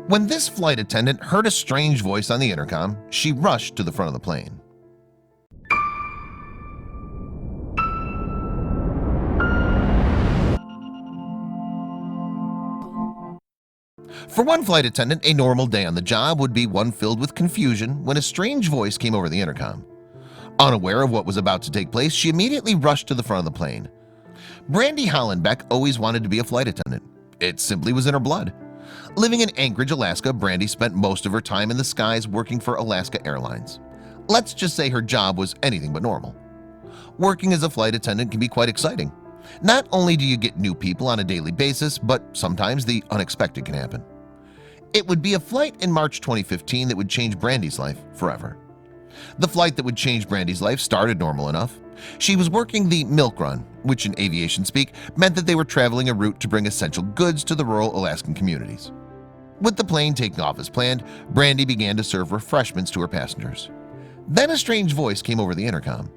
When this flight attendant heard a strange voice on the intercom, she rushed to the front of the plane. For one flight attendant, a normal day on the job would be one filled with confusion when a strange voice came over the intercom. Unaware of what was about to take place, she immediately rushed to the front of the plane. Brandy Hollenbeck always wanted to be a flight attendant. It simply was in her blood. Living in Anchorage, Alaska, Brandy spent most of her time in the skies working for Alaska Airlines. Let's just say her job was anything but normal. Working as a flight attendant can be quite exciting. Not only do you get new people on a daily basis, but sometimes the unexpected can happen. It would be a flight in March 2015 that would change Brandy's life forever. The flight that would change Brandy's life started normal enough. She was working the milk run, which in aviation speak meant that they were traveling a route to bring essential goods to the rural Alaskan communities. With the plane taking off as planned, Brandy began to serve refreshments to her passengers. Then a strange voice came over the intercom.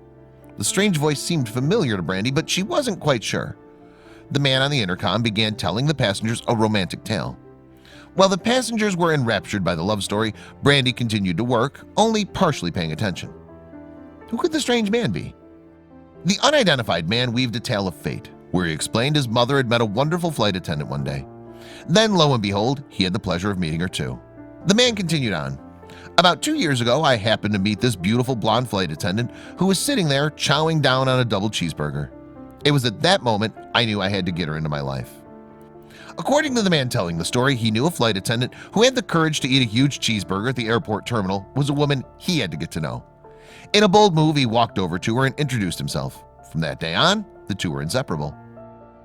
The strange voice seemed familiar to Brandy, but she wasn't quite sure. The man on the intercom began telling the passengers a romantic tale. While the passengers were enraptured by the love story, Brandy continued to work, only partially paying attention. Who could the strange man be? The unidentified man weaved a tale of fate, where he explained his mother had met a wonderful flight attendant one day. Then, lo and behold, he had the pleasure of meeting her too. The man continued on. About 2 years ago, I happened to meet this beautiful blonde flight attendant who was sitting there chowing down on a double cheeseburger. It was at that moment I knew I had to get her into my life. According to the man telling the story, he knew a flight attendant who had the courage to eat a huge cheeseburger at the airport terminal was a woman he had to get to know. In a bold move, he walked over to her and introduced himself. From that day on, the two were inseparable.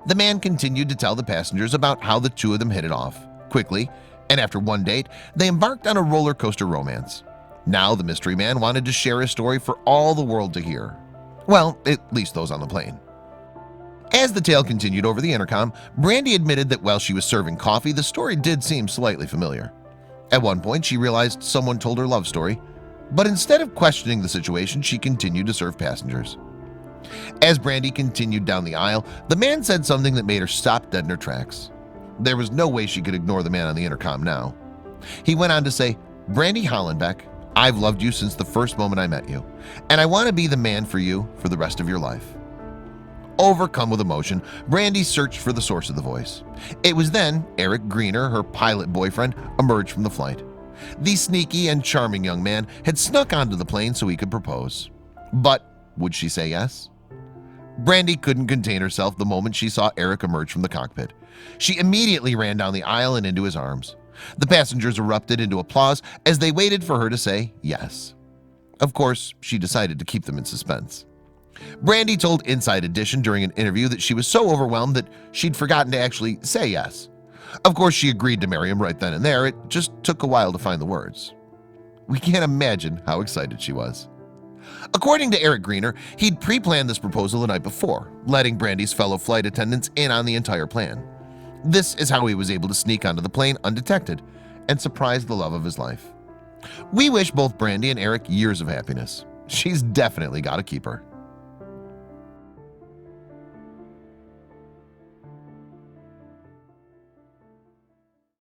The man continued to tell the passengers about how the two of them hit it off quickly, and after one date, they embarked on a roller coaster romance. Now the mystery man wanted to share his story for all the world to hear. Well, at least those on the plane. As the tale continued over the intercom, Brandy admitted that while she was serving coffee, the story did seem slightly familiar. At one point, she realized someone told her love story, but instead of questioning the situation, she continued to serve passengers. As Brandy continued down the aisle, the man said something that made her stop dead in her tracks. There was no way she could ignore the man on the intercom now. He went on to say, "Brandy Hollenbeck, I've loved you since the first moment I met you, and I want to be the man for you for the rest of your life." Overcome with emotion, Brandy searched for the source of the voice. It was then Eric Greener, her pilot boyfriend, emerged from the flight. The sneaky and charming young man had snuck onto the plane so he could propose. But would she say yes? Brandy couldn't contain herself the moment she saw Eric emerge from the cockpit. She immediately ran down the aisle and into his arms. The passengers erupted into applause as they waited for her to say yes. Of course, she decided to keep them in suspense. Brandy told Inside Edition during an interview that she was so overwhelmed that she'd forgotten to actually say yes. Of course, she agreed to marry him right then and there. It just took a while to find the words. We can't imagine how excited she was. According to Eric Greener, he'd pre-planned this proposal the night before, letting Brandy's fellow flight attendants in on the entire plan. This is how he was able to sneak onto the plane undetected and surprise the love of his life. We wish both Brandy and Eric years of happiness. She's definitely got a keeper.